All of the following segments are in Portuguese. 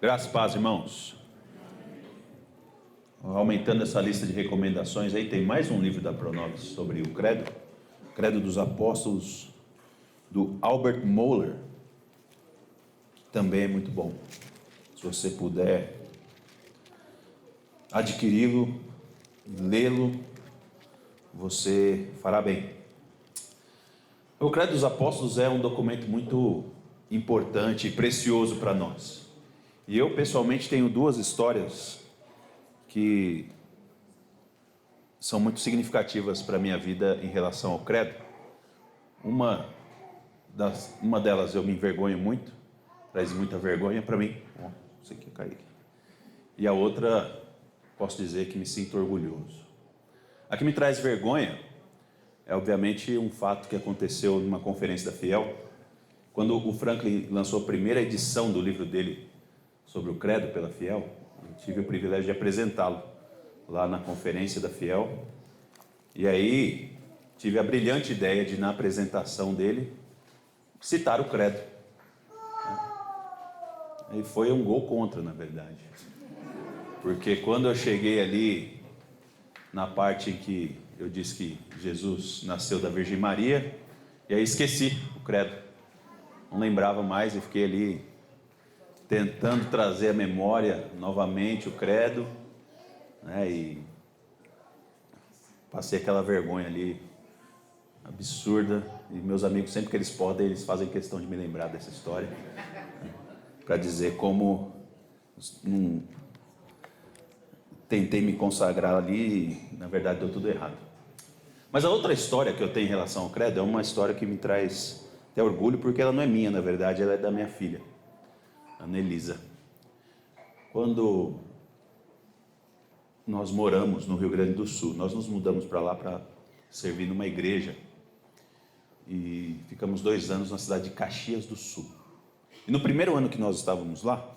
Graças e paz, irmãos. Aumentando essa lista de recomendações, aí tem mais um livro da Pronovos sobre o Credo dos Apóstolos, do Albert Mohler, que também é muito bom. Se você puder adquiri-lo, lê-lo, você fará bem. O Credo dos Apóstolos é um documento muito importante e precioso para nós. E eu pessoalmente tenho duas histórias que são muito significativas para a minha vida em relação ao credo. Uma delas eu me envergonho muito, traz muita vergonha para mim. Isso aqui caiu. E a outra, posso dizer que me sinto orgulhoso. A que me traz vergonha é obviamente um fato que aconteceu numa conferência da Fiel, quando o Franklin lançou a primeira edição do livro dele sobre o credo pela Fiel. Eu tive o privilégio de apresentá-lo lá na conferência da Fiel. E aí tive a brilhante ideia de, na apresentação dele, citar o credo. E foi um gol contra, na verdade. Porque quando eu cheguei ali, na parte em que eu disse que Jesus nasceu da Virgem Maria, e aí esqueci o credo. Não lembrava mais e fiquei ali tentando trazer à memória novamente o credo, né, e passei aquela vergonha ali, absurda, e meus amigos, sempre que eles podem, eles fazem questão de me lembrar dessa história, para dizer como tentei me consagrar ali e na verdade deu tudo errado. Mas a outra história que eu tenho em relação ao credo é uma história que me traz até orgulho, porque ela não é minha, na verdade, ela é da minha filha, Ana Elisa. Quando nós moramos no Rio Grande do Sul, nós nos mudamos para lá para servir numa igreja e ficamos 2 anos na cidade de Caxias do Sul. E no primeiro ano que nós estávamos lá,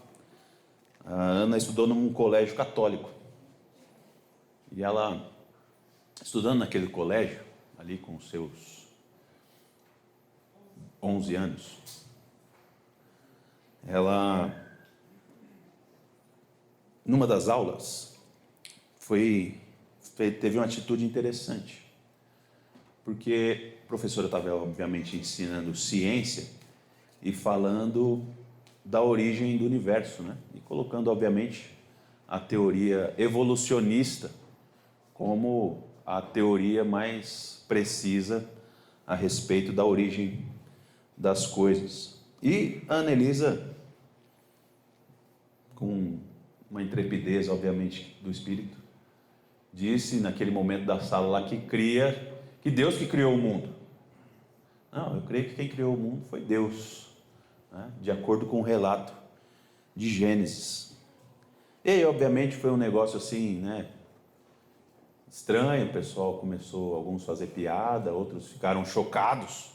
a Ana estudou num colégio católico. E ela, estudando naquele colégio, ali com os seus 11 anos, ela, numa das aulas, teve uma atitude interessante, porque a professora estava obviamente ensinando ciência e falando da origem do universo, né? E colocando obviamente a teoria evolucionista como a teoria mais precisa a respeito da origem das coisas. E a Ana Elisa, com uma intrepidez, obviamente, do espírito, disse naquele momento da sala lá que Deus que criou o mundo. Não, eu creio que quem criou o mundo foi Deus, né? De acordo com o relato de Gênesis. E aí, obviamente, foi um negócio assim, né, estranho. O pessoal começou, alguns a fazer piada, outros ficaram chocados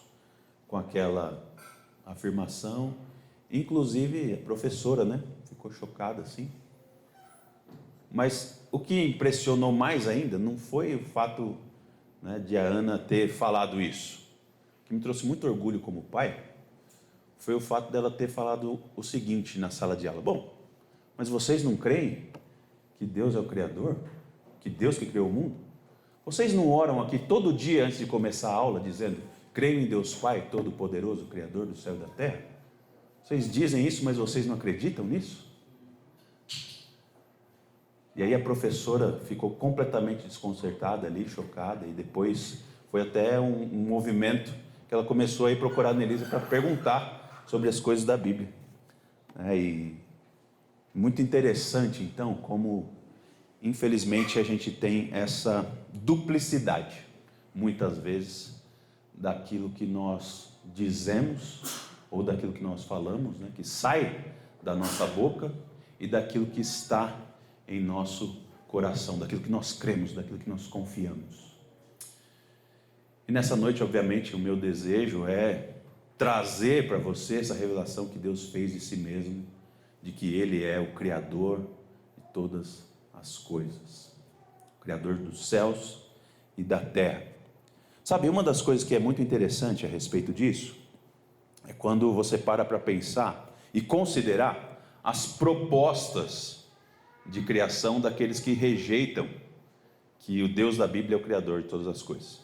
com aquela afirmação. Inclusive a professora, né, ficou chocada assim. Mas o que impressionou mais ainda não foi o fato, né, de a Ana ter falado isso. O que me trouxe muito orgulho como pai foi o fato dela ter falado o seguinte na sala de aula: bom, mas vocês não creem que Deus é o Criador? Que Deus que criou o mundo? Vocês não oram aqui todo dia antes de começar a aula dizendo: creio em Deus Pai Todo-Poderoso, Criador do céu e da terra? Vocês dizem isso, mas vocês não acreditam nisso? E aí a professora ficou completamente desconcertada ali, chocada, e depois foi até um movimento que ela começou a ir procurar a Ana Elisa para perguntar sobre as coisas da Bíblia. E muito interessante então como infelizmente a gente tem essa duplicidade, muitas vezes, daquilo que nós dizemos ou daquilo que nós falamos, né, que sai da nossa boca, e daquilo que está em nosso coração, daquilo que nós cremos, daquilo que nós confiamos. E nessa noite, obviamente, o meu desejo é trazer para você essa revelação que Deus fez de si mesmo, de que Ele é o Criador de todas as coisas, o Criador dos céus e da terra. Sabe, uma das coisas que é muito interessante a respeito disso é quando você para pensar e considerar as propostas de criação daqueles que rejeitam que o Deus da Bíblia é o Criador de todas as coisas.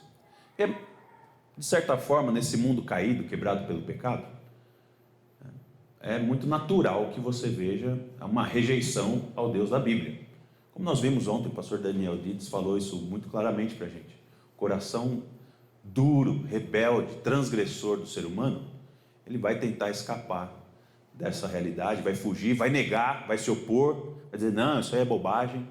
E, de certa forma, nesse mundo caído, quebrado pelo pecado, é muito natural que você veja uma rejeição ao Deus da Bíblia. Como nós vimos ontem, o pastor Daniel Dides falou isso muito claramente para a gente. O coração duro, rebelde, transgressor do ser humano, ele vai tentar escapar dessa realidade, vai fugir, vai negar, vai se opor, vai dizer, não, isso aí é bobagem.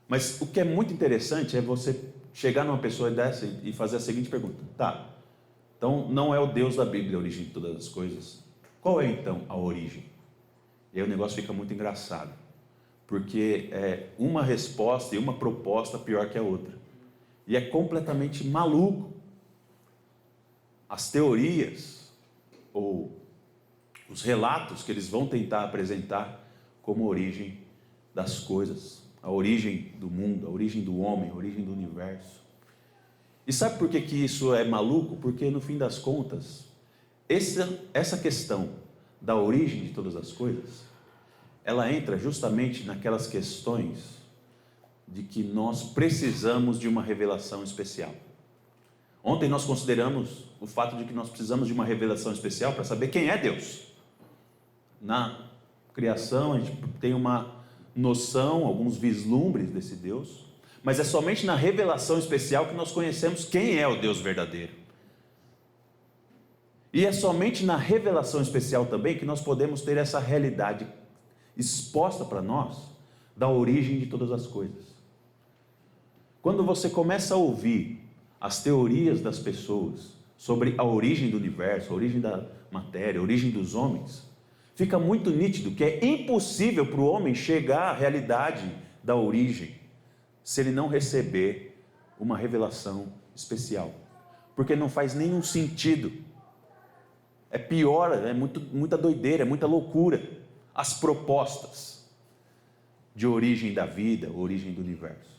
Mas o que é muito interessante é você chegar numa pessoa dessa e fazer a seguinte pergunta: tá, então não é o Deus da Bíblia a origem de todas as coisas, qual é então a origem? E aí o negócio fica muito engraçado, porque é uma resposta e uma proposta pior que a outra, e é completamente maluco. As teorias ou os relatos que eles vão tentar apresentar como origem das coisas, a origem do mundo, a origem do homem, a origem do universo. E sabe por que isso é maluco? Porque no fim das contas, essa questão da origem de todas as coisas, ela entra justamente naquelas questões de que nós precisamos de uma revelação especial. Ontem nós consideramos o fato de que nós precisamos de uma revelação especial para saber quem é Deus. Na criação a gente tem uma noção, alguns vislumbres desse Deus, mas é somente na revelação especial que nós conhecemos quem é o Deus verdadeiro. E é somente na revelação especial também que nós podemos ter essa realidade exposta para nós da origem de todas as coisas. Quando você começa a ouvir as teorias das pessoas sobre a origem do universo, a origem da matéria, a origem dos homens, fica muito nítido que é impossível para o homem chegar à realidade da origem se ele não receber uma revelação especial, porque não faz nenhum sentido. É pior, é muita doideira, é muita loucura as propostas de origem da vida, origem do universo.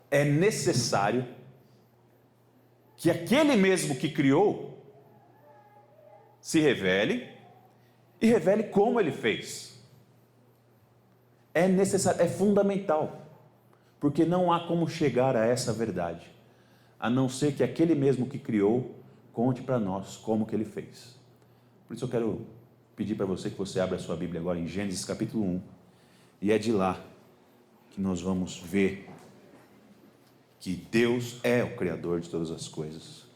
É necessário que aquele mesmo que criou se revele e revele como ele fez. É necessário, é fundamental, porque não há como chegar a essa verdade, a não ser que aquele mesmo que criou conte para nós como que ele fez. Por isso eu quero pedir para você que você abra a sua Bíblia agora em Gênesis capítulo 1, e é de lá que nós vamos ver que Deus é o Criador de todas as coisas.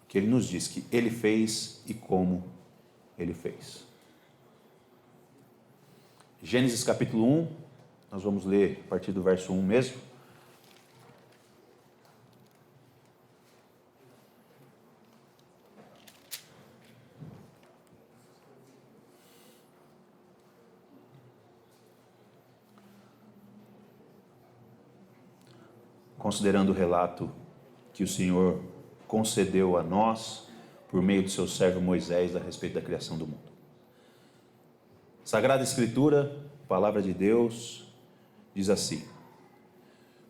Que Ele nos diz que Ele fez e como Ele fez. Gênesis capítulo 1, nós vamos ler a partir do verso 1 mesmo. Considerando o relato que o Senhor concedeu a nós por meio do seu servo Moisés a respeito da criação do mundo. Sagrada Escritura, Palavra de Deus, diz assim: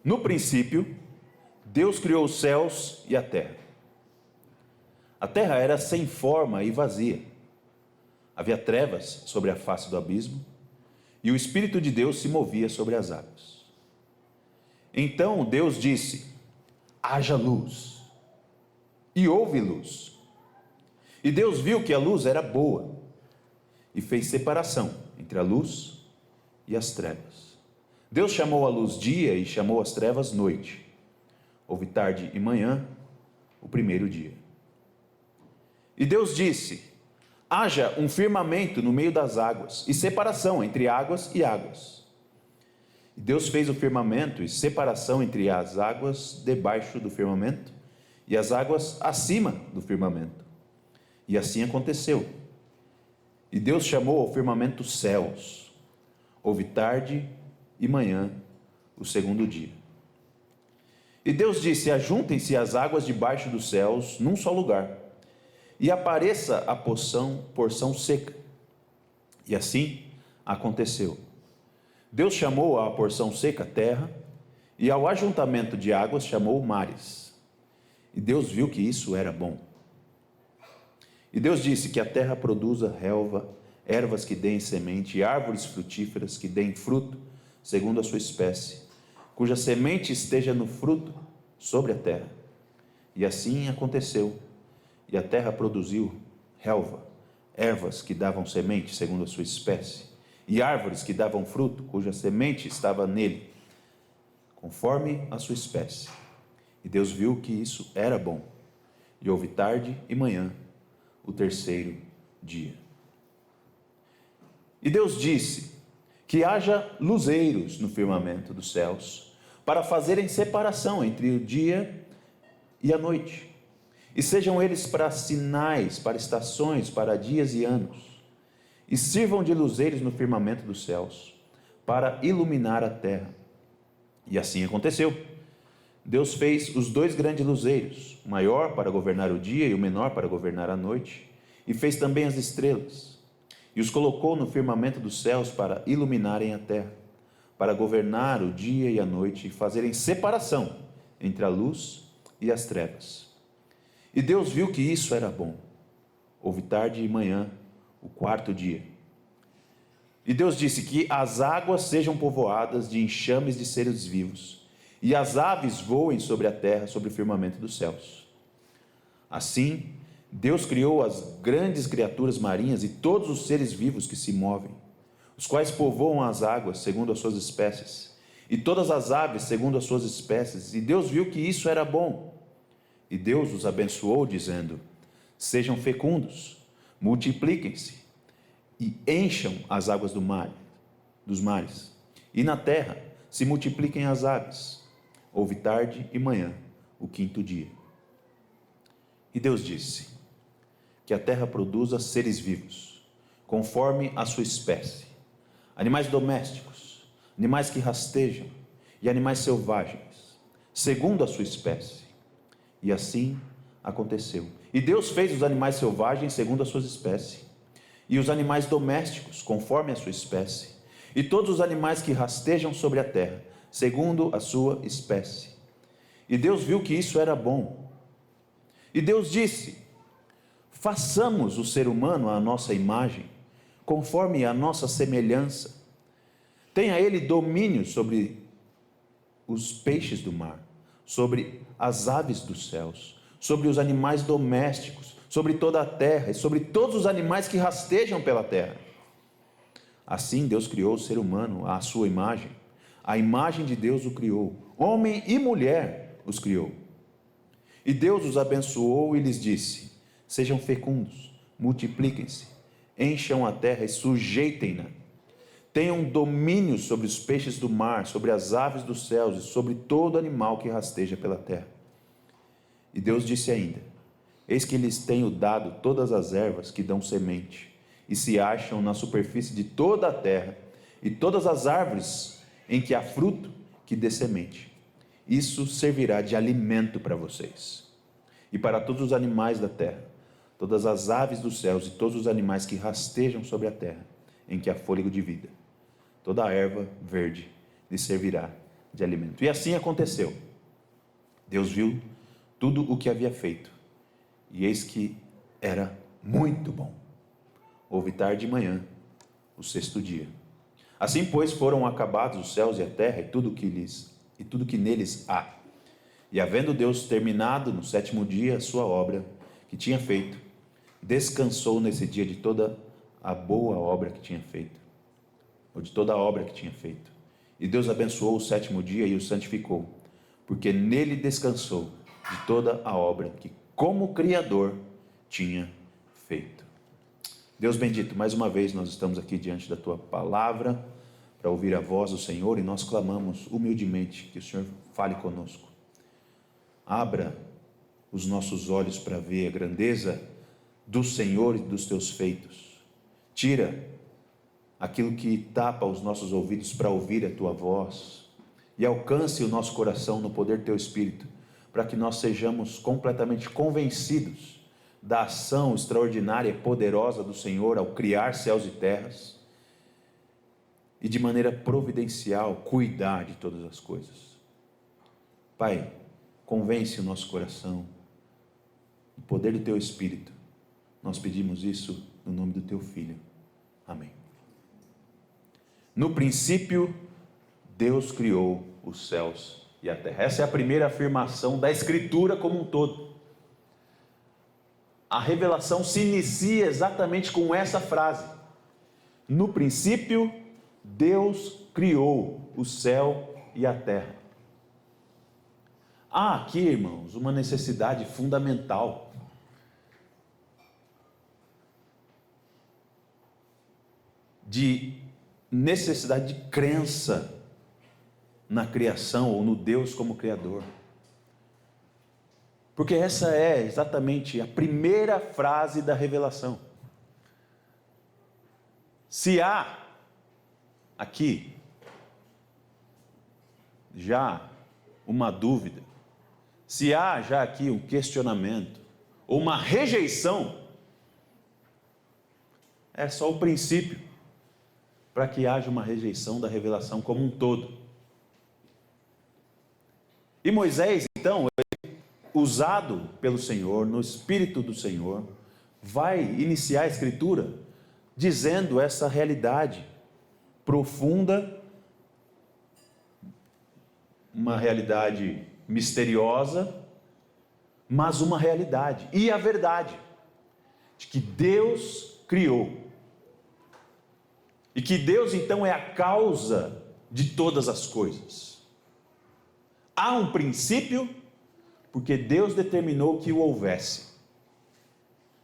no princípio, Deus criou os céus e a terra. A terra era sem forma e vazia. Havia trevas sobre a face do abismo, e o Espírito de Deus se movia sobre as águas. Então Deus disse: haja luz. E houve luz. E Deus viu que a luz era boa, e fez separação entre a luz e as trevas. Deus chamou a luz dia e chamou as trevas noite. Houve tarde e manhã, o primeiro dia. E Deus disse: haja um firmamento no meio das águas, e separação entre águas e águas. E Deus fez o firmamento e separação entre as águas debaixo do firmamento e as águas acima do firmamento. E assim aconteceu. E Deus chamou ao firmamento céus. Houve tarde e manhã, o segundo dia. E Deus disse: ajuntem-se as águas debaixo dos céus num só lugar, e apareça a porção seca. E assim aconteceu. Deus chamou à porção seca terra, e ao ajuntamento de águas chamou mares. E Deus viu que isso era bom. E Deus disse que a terra produza relva, ervas que deem semente, e árvores frutíferas que deem fruto, segundo a sua espécie, cuja semente esteja no fruto sobre a terra. E assim aconteceu. E a terra produziu relva, ervas que davam semente, segundo a sua espécie, e árvores que davam fruto, cuja semente estava nele, conforme a sua espécie. E Deus viu que isso era bom. E houve tarde e manhã, o terceiro dia. E Deus disse que haja luzeiros no firmamento dos céus, para fazerem separação entre o dia e a noite, e sejam eles para sinais, para estações, para dias e anos, e sirvam de luzeiros no firmamento dos céus, para iluminar a terra. E assim aconteceu. Deus fez os 2 grandes luzeiros, o maior para governar o dia e o menor para governar a noite, e fez também as estrelas, e os colocou no firmamento dos céus para iluminarem a terra, para governar o dia e a noite e fazerem separação entre a luz e as trevas. E Deus viu que isso era bom. Houve tarde e manhã, o 4º dia. E Deus disse que as águas sejam povoadas de enxames de seres vivos, e as aves voem sobre a terra, sobre o firmamento dos céus. Assim, Deus criou as grandes criaturas marinhas e todos os seres vivos que se movem, os quais povoam as águas segundo as suas espécies, e todas as aves segundo as suas espécies. E Deus viu que isso era bom. E Deus os abençoou, dizendo: sejam fecundos, multipliquem-se e encham as águas dos mares, e na terra se multipliquem as aves. Houve tarde e manhã, o 5º dia. E Deus disse que a terra produza seres vivos, conforme a sua espécie, animais domésticos, animais que rastejam e animais selvagens, segundo a sua espécie. E assim aconteceu. E Deus fez os animais selvagens segundo as suas espécies, e os animais domésticos conforme a sua espécie, e todos os animais que rastejam sobre a terra segundo a sua espécie. E Deus viu que isso era bom. E Deus disse: façamos o ser humano à nossa imagem, conforme a nossa semelhança. Tenha ele domínio sobre os peixes do mar, sobre as aves dos céus, sobre os animais domésticos, sobre toda a terra e sobre todos os animais que rastejam pela terra. Assim Deus criou o ser humano à sua imagem. A imagem de Deus o criou, homem e mulher os criou. E Deus os abençoou e lhes disse: sejam fecundos, multipliquem-se, encham a terra e sujeitem-na. Tenham domínio sobre os peixes do mar, sobre as aves dos céus e sobre todo animal que rasteja pela terra. E Deus disse ainda: eis que lhes tenho dado todas as ervas que dão semente e se acham na superfície de toda a terra, e todas as árvores em que há fruto que dê semente. Isso servirá de alimento para vocês e para todos os animais da terra, todas as aves dos céus e todos os animais que rastejam sobre a terra, em que há fôlego de vida. Toda a erva verde lhes servirá de alimento. E assim aconteceu. Deus viu tudo o que havia feito, e eis que era muito bom. Houve tarde e manhã, o 6º dia. Assim, pois, foram acabados os céus e a terra e tudo que neles há. E havendo Deus terminado no 7º dia a sua obra que tinha feito, descansou nesse dia de toda a boa obra que tinha feito, ou de toda a obra que tinha feito. E Deus abençoou o 7º dia e o santificou, porque nele descansou de toda a obra que, como Criador, tinha feito. Deus bendito, mais uma vez nós estamos aqui diante da Tua palavra para ouvir a voz do Senhor, e nós clamamos humildemente que o Senhor fale conosco. Abra os nossos olhos para ver a grandeza do Senhor e dos Teus feitos. Tira aquilo que tapa os nossos ouvidos para ouvir a Tua voz, e alcance o nosso coração no poder do Teu Espírito, para que nós sejamos completamente convencidos da ação extraordinária e poderosa do Senhor ao criar céus e terras, e de maneira providencial cuidar de todas as coisas. Pai, convence o nosso coração, o poder do Teu Espírito, Nós pedimos isso no nome do teu Filho. Amém. No princípio, Deus criou os céus e a terra. Essa é a primeira afirmação da Escritura como um todo. A revelação se inicia exatamente com essa frase: no princípio, Deus criou o céu e a terra. Há aqui, irmãos, uma necessidade fundamental. De necessidade de crença na criação ou no Deus como Criador. Porque essa é exatamente a primeira frase da revelação. Se há aqui já uma dúvida, se há já aqui um questionamento, ou uma rejeição, é só o princípio para que haja uma rejeição da revelação como um todo. E Moisés, então, usado pelo Senhor, no Espírito do Senhor, vai iniciar a Escritura dizendo essa realidade profunda, uma realidade misteriosa, mas uma realidade, e a verdade, de que Deus criou, e que Deus então é a causa de todas as coisas. Há um princípio, porque Deus determinou que o houvesse.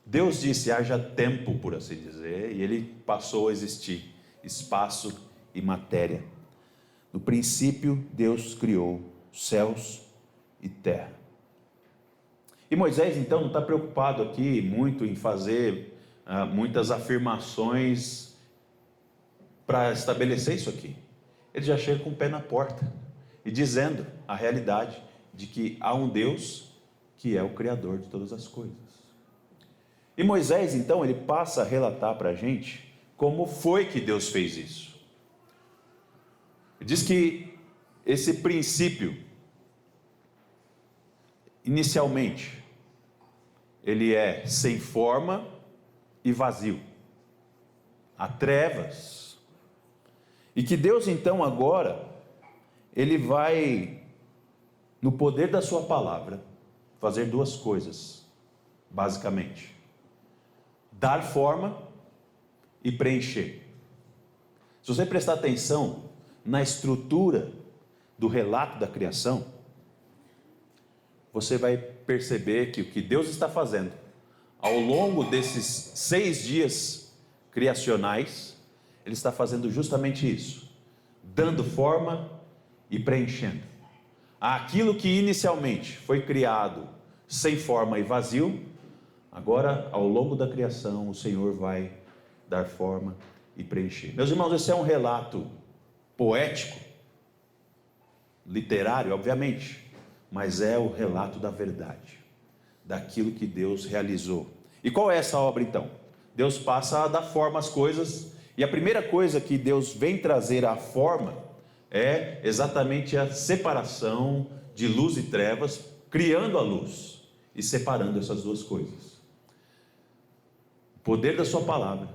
Deus disse: haja tempo, por assim dizer, e ele passou a existir, espaço e matéria. No princípio, Deus criou céus e terra. E Moisés, então, não está preocupado aqui muito em fazer muitas afirmações para estabelecer isso aqui. Ele já chega com o pé na porta e dizendo a realidade de que há um Deus que é o Criador de todas as coisas. E Moisés, então, ele passa a relatar para a gente como foi que Deus fez isso. Ele diz que esse princípio, inicialmente, ele é sem forma e vazio. Há trevas. E que Deus, então, agora, ele vai, no poder da sua palavra, fazer duas coisas, basicamente: dar forma e preencher. Se você prestar atenção na estrutura do relato da criação, você vai perceber que o que Deus está fazendo ao longo desses 6 dias criacionais, Ele está fazendo justamente isso, dando forma e preenchendo. Aquilo que inicialmente foi criado sem forma e vazio, agora, ao longo da criação, o Senhor vai dar forma e preencher. Meus irmãos, esse é um relato poético, literário, obviamente, mas é o relato da verdade, daquilo que Deus realizou. E qual é essa obra, então? Deus passa a dar forma às coisas, e a primeira coisa que Deus vem trazer à forma é exatamente a separação de luz e trevas, criando a luz e separando essas duas coisas. O poder da sua palavra,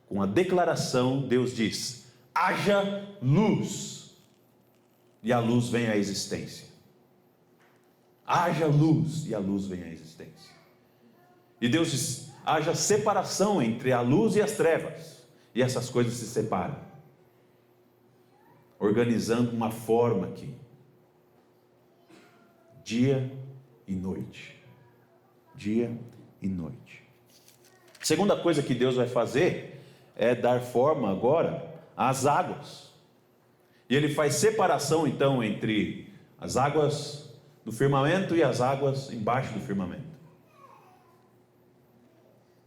com a declaração, Deus diz: haja luz, e a luz vem à existência. Haja luz, e a luz vem à existência. E Deus diz: haja separação entre a luz e as trevas, e essas coisas se separam, organizando uma forma aqui, dia e noite, dia e noite. A segunda coisa que Deus vai fazer é dar forma agora às águas, e Ele faz separação então entre as águas do firmamento e as águas embaixo do firmamento.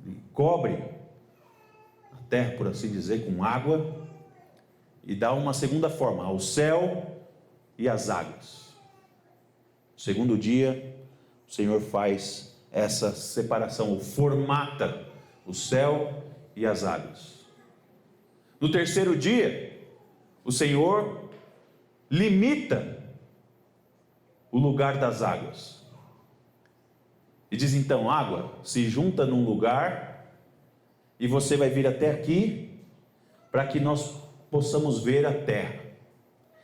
Ele cobre a terra, por assim dizer, com água, e dá uma segunda forma ao céu e às águas. No segundo dia, o Senhor faz essa separação, ou formata o céu e as águas. No terceiro dia, o Senhor limita o lugar das águas. E diz então: água se junta num lugar e você vai vir até aqui, para que nós possamos ver a terra.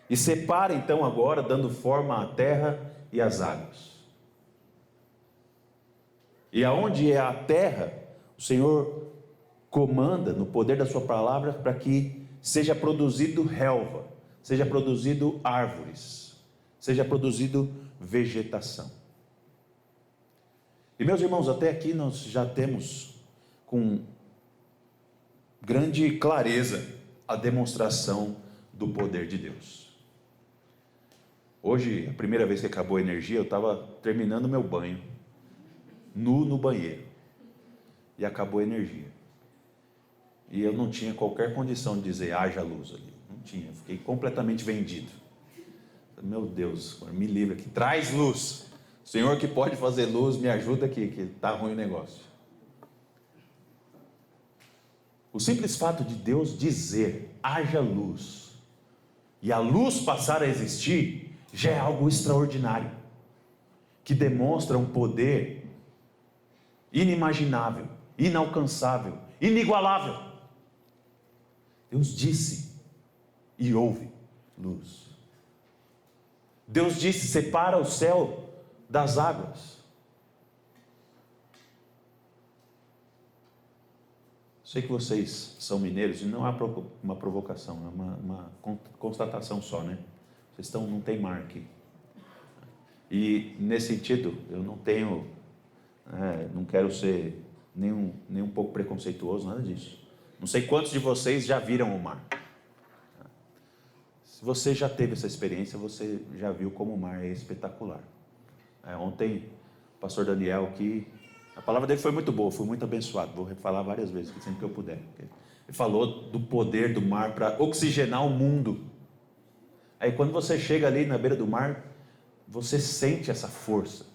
E separa então agora, dando forma à terra e às águas. E aonde é a terra, o Senhor comanda no poder da sua palavra para que seja produzido relva, seja produzido árvores, seja produzido vegetação. E meus irmãos, até aqui nós já temos com grande clareza a demonstração do poder de Deus. Hoje, a primeira vez que acabou a energia, eu estava terminando meu banho, nu no banheiro, e acabou a energia. E eu não tinha qualquer condição de dizer, haja luz ali. Não tinha, fiquei completamente vendido. Meu Deus, me livra aqui, traz luz. O Senhor que pode fazer luz, me ajuda aqui, que está ruim o negócio. O simples fato de Deus dizer, haja luz, e a luz passar a existir, já é algo extraordinário, que demonstra um poder inimaginável, inalcançável, inigualável. Deus disse e houve luz. Deus disse, separa o céu das águas. Sei que vocês são mineiros e não há uma provocação, é uma constatação só, né? Vocês não tem mar aqui. E nesse sentido, eu não tenho, não quero ser nem um pouco preconceituoso, nada disso. Não sei quantos de vocês já viram o mar. Se você já teve essa experiência, você já viu como o mar é espetacular. Ontem, o pastor Daniel aqui, a palavra dele foi muito boa, fui muito abençoado. Vou falar várias vezes, sempre que eu puder. Ele falou do poder do mar para oxigenar o mundo. Aí quando você chega ali na beira do mar, você sente essa força.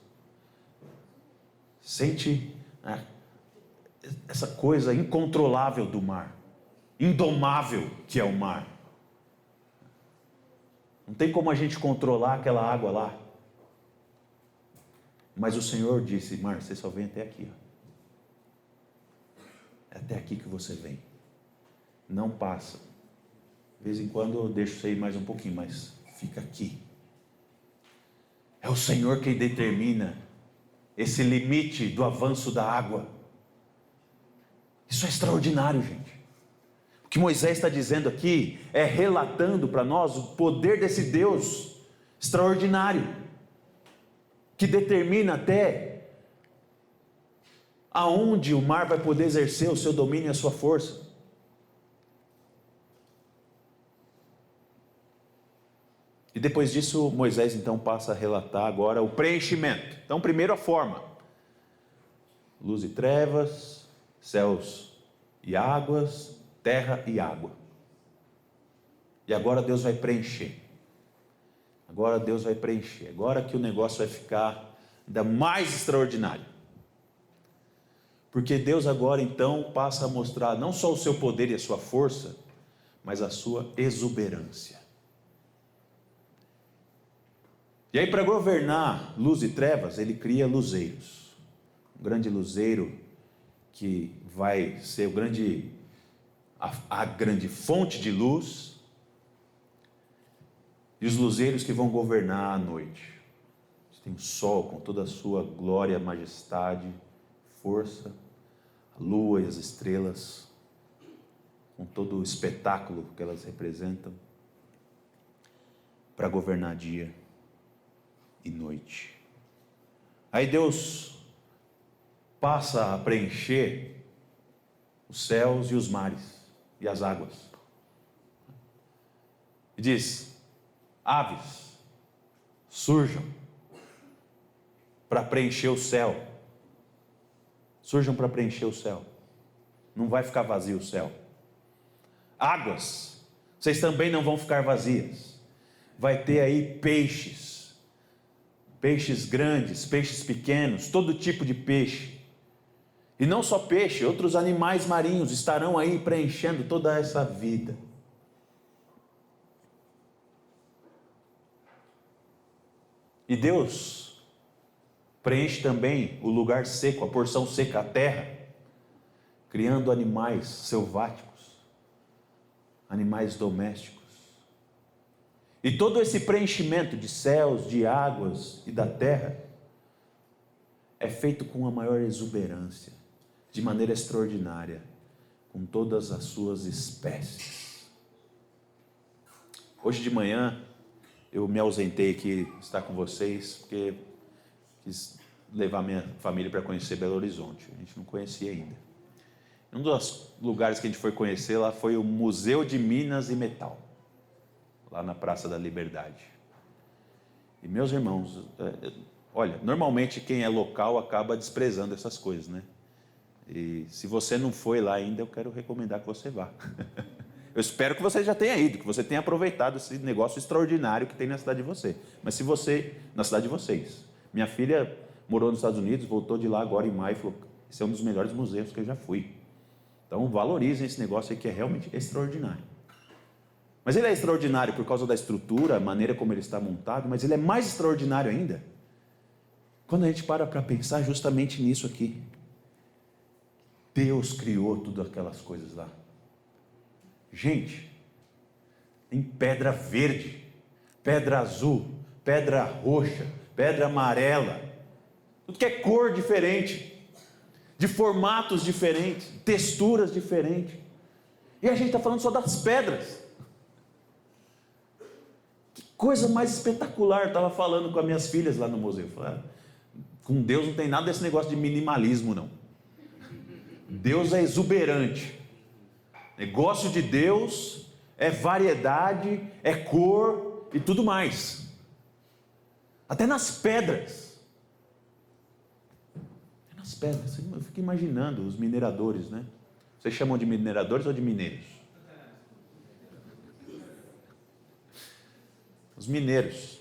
Sente essa coisa incontrolável do mar, indomável que é o mar. Não tem como a gente controlar aquela água lá. Mas o Senhor disse, mar, você só vem até aqui. É até aqui que você vem. Não passa. De vez em quando eu deixo você ir mais um pouquinho, mas fica aqui. É o Senhor quem determina esse limite do avanço da água. Isso é extraordinário, gente. O que Moisés está dizendo aqui é relatando para nós o poder desse Deus extraordinário, que determina até aonde o mar vai poder exercer o seu domínio e a sua força. E depois disso, Moisés então passa a relatar agora o preenchimento. Então, primeiro a forma: luz e trevas, céus e águas, terra e água. E agora Deus vai preencher. Agora Deus vai preencher. Agora que o negócio vai ficar ainda mais extraordinário. Porque Deus agora então passa a mostrar não só o seu poder e a sua força, mas a sua exuberância. E aí, para governar luz e trevas, ele cria luzeiros. Um grande luzeiro que vai ser a grande fonte de luz, e os luzeiros que vão governar à noite. Você tem o sol com toda a sua glória, majestade, força, a lua e as estrelas, com todo o espetáculo que elas representam, para governar dia e noite. Aí Deus passa a preencher os céus e os mares e as águas. E diz: aves, surjam para preencher o céu. Surjam para preencher o céu. Não vai ficar vazio o céu. Águas, vocês também não vão ficar vazias. Vai ter aí peixes. Peixes grandes, peixes pequenos, todo tipo de peixe. E não só peixe, outros animais marinhos estarão aí preenchendo toda essa vida. E Deus preenche também o lugar seco, a porção seca, a terra, criando animais selváticos, animais domésticos. E todo esse preenchimento de céus, de águas e da terra é feito com a maior exuberância, de maneira extraordinária, com todas as suas espécies. Hoje de manhã eu me ausentei aqui estar com vocês, porque quis levar minha família para conhecer Belo Horizonte. A gente não conhecia ainda. Um dos lugares que a gente foi conhecer lá foi o Museu de Minas e Metal, lá na Praça da Liberdade. E meus irmãos, olha, normalmente quem é local acaba desprezando essas coisas, né? E se você não foi lá ainda, eu quero recomendar que você vá. Eu espero que você já tenha ido, que você tenha aproveitado esse negócio extraordinário que tem na cidade de você. Mas se você, na cidade de vocês, minha filha morou nos Estados Unidos, voltou de lá agora em maio e falou, esse é um dos melhores museus que eu já fui. Então valorizem esse negócio aí que é realmente extraordinário. Mas ele é extraordinário por causa da estrutura, a maneira como ele está montado, mas ele é mais extraordinário ainda quando a gente para pensar justamente nisso aqui. Deus criou todas aquelas coisas lá. Gente, tem pedra verde, pedra azul, pedra roxa, pedra amarela, tudo que é cor diferente, de formatos diferentes, texturas diferentes. E a gente está falando só das pedras. Que coisa mais espetacular. Eu estava falando com as minhas filhas lá no museu. Falei, com Deus não tem nada desse negócio de minimalismo, não. Deus é exuberante. Negócio de Deus é variedade, é cor e tudo mais. Até nas pedras. Nas pedras. Eu fico imaginando os mineradores, né? Vocês chamam de mineradores ou de mineiros? Os mineiros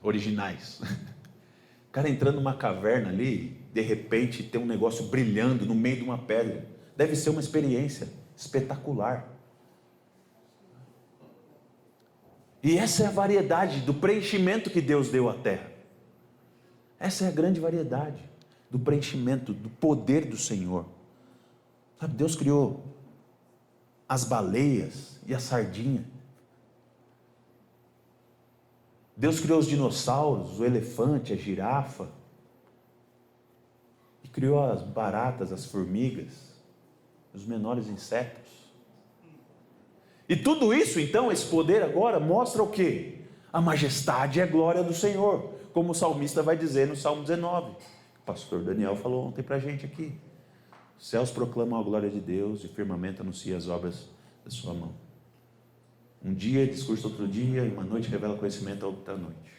originais. O cara entrando numa caverna ali, de repente tem um negócio brilhando no meio de uma pedra. Deve ser uma experiência espetacular. E essa é a variedade do preenchimento que Deus deu à terra. Essa é a grande variedade do preenchimento, do poder do Senhor. Sabe, Deus criou as baleias e a sardinha. Deus criou os dinossauros, o elefante, a girafa. E criou as baratas, as formigas, os menores insetos. E tudo isso, então, esse poder agora mostra o quê? A majestade e a glória do Senhor, como o salmista vai dizer no Salmo 19. O pastor Daniel falou ontem para a gente aqui. Os céus proclamam a glória de Deus e o firmamento anuncia as obras da sua mão. Um dia discurso outro dia, e uma noite revela conhecimento a outra noite.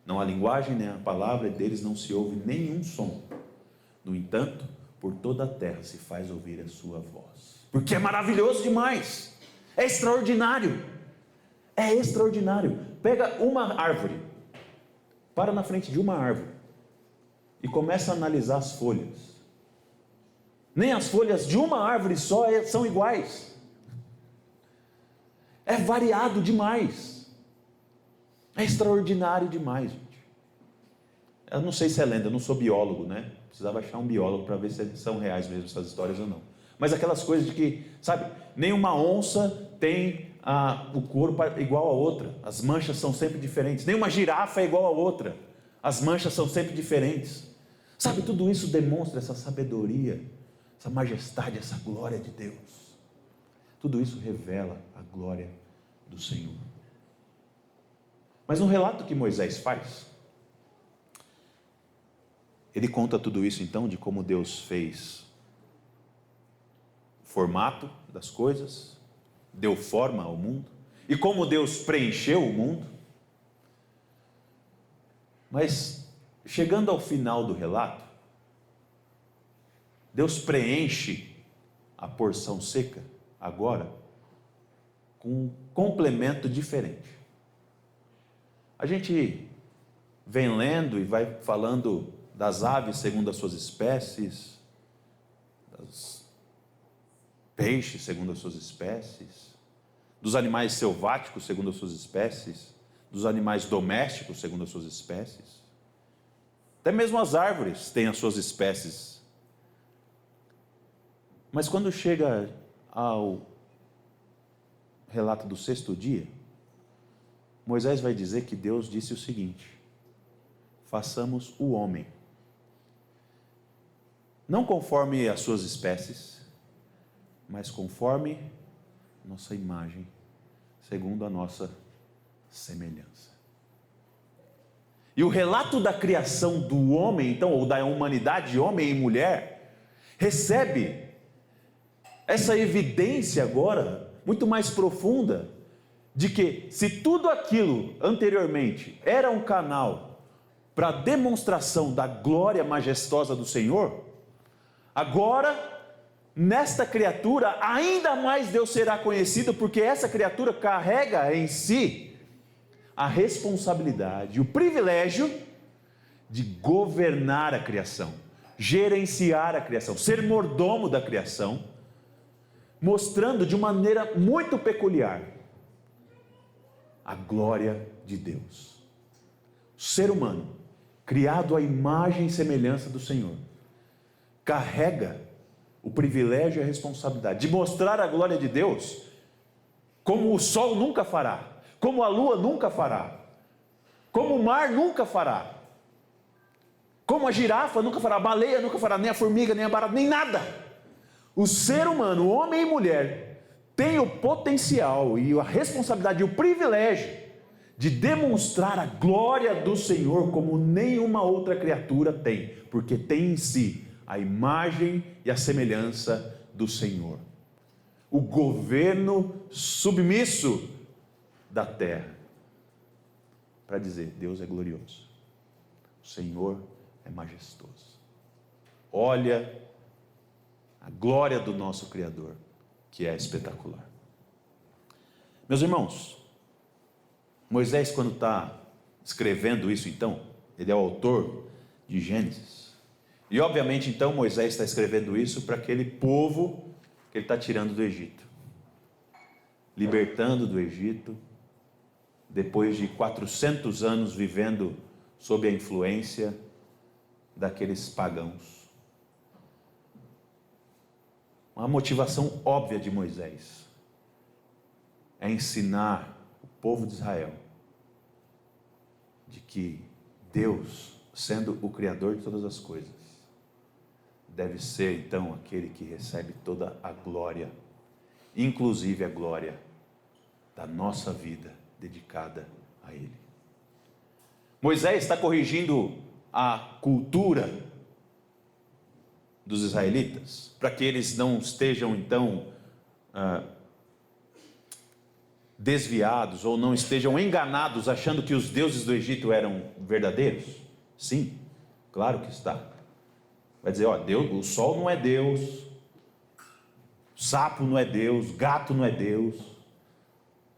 Não há linguagem, nem a palavra, e deles não se ouve nenhum som. No entanto, por toda a terra se faz ouvir a sua voz. Porque é maravilhoso demais. É extraordinário. É extraordinário. Pega uma árvore, para na frente de uma árvore e começa a analisar as folhas. Nem as folhas de uma árvore só são iguais. É variado demais. É extraordinário demais, gente. Eu não sei se é lenda, eu não sou biólogo, né? Precisava achar um biólogo para ver se são reais mesmo essas histórias ou não. Mas aquelas coisas de que, sabe, nenhuma onça tem o corpo igual a outra. As manchas são sempre diferentes. Nenhuma girafa é igual a outra. As manchas são sempre diferentes. Sabe, tudo isso demonstra essa sabedoria, essa majestade, essa glória de Deus. Tudo isso revela a glória do Senhor. Mas no relato que Moisés faz, ele conta tudo isso então, de como Deus fez o formato das coisas, deu forma ao mundo, e como Deus preencheu o mundo. Mas, chegando ao final do relato, Deus preenche a porção seca, agora, com um complemento diferente. A gente vem lendo e vai falando das aves segundo as suas espécies, dos peixes segundo as suas espécies, dos animais selváticos segundo as suas espécies, dos animais domésticos segundo as suas espécies. Até mesmo as árvores têm as suas espécies. Mas quando chega ao relato do sexto dia, Moisés vai dizer que Deus disse o seguinte: façamos o homem, não conforme as suas espécies, mas conforme nossa imagem, segundo a nossa semelhança. E o relato da criação do homem, então, ou da humanidade, homem e mulher, recebe essa evidência agora, muito mais profunda, de que se tudo aquilo anteriormente era um canal para demonstração da glória majestosa do Senhor, agora, nesta criatura, ainda mais Deus será conhecido, porque essa criatura carrega em si a responsabilidade, o privilégio de governar a criação, gerenciar a criação, ser mordomo da criação, mostrando de maneira muito peculiar a glória de Deus. O ser humano, criado à imagem e semelhança do Senhor, carrega o privilégio e a responsabilidade de mostrar a glória de Deus como o sol nunca fará, como a lua nunca fará, como o mar nunca fará, como a girafa nunca fará, a baleia nunca fará, nem a formiga, nem a barata, nem nada. O ser humano, homem e mulher, tem o potencial e a responsabilidade e o privilégio de demonstrar a glória do Senhor como nenhuma outra criatura tem, porque tem em si a imagem e a semelhança do Senhor. O governo submisso da terra, para dizer: Deus é glorioso, o Senhor é majestoso. Olha a glória do nosso Criador, que é espetacular. Meus irmãos, Moisés, quando está escrevendo isso, então, ele é o autor de Gênesis, e obviamente então Moisés está escrevendo isso para aquele povo que ele está tirando do Egito, libertando do Egito, depois de 400 anos vivendo sob a influência daqueles pagãos. Uma motivação óbvia de Moisés é ensinar o povo de Israel de que Deus, sendo o Criador de todas as coisas, deve ser então aquele que recebe toda a glória, inclusive a glória da nossa vida dedicada a Ele. Moisés está corrigindo a cultura dos israelitas, para que eles não estejam então desviados, ou não estejam enganados, achando que os deuses do Egito eram verdadeiros. Sim, claro que está. Vai dizer: ó, Deus, o sol não é Deus, sapo não é Deus, gato não é Deus.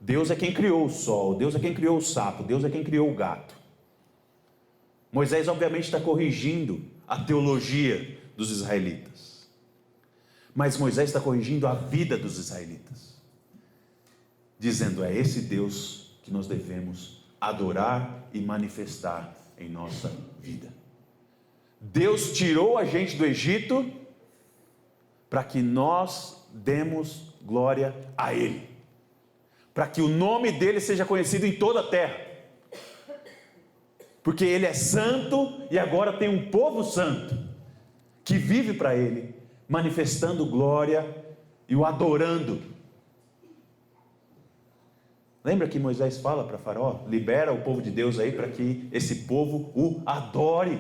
Deus é quem criou o sol, Deus é quem criou o sapo, Deus é quem criou o gato. Moisés obviamente está corrigindo a teologia dos israelitas, mas Moisés está corrigindo a vida dos israelitas, dizendo: é esse Deus que nós devemos adorar e manifestar em nossa vida. Deus tirou a gente do Egito para que nós demos glória a Ele, para que o nome dele seja conhecido em toda a terra, porque Ele é santo e agora tem um povo santo que vive para Ele, manifestando glória e o adorando. Lembra que Moisés fala para Faraó: libera o povo de Deus aí para que esse povo o adore.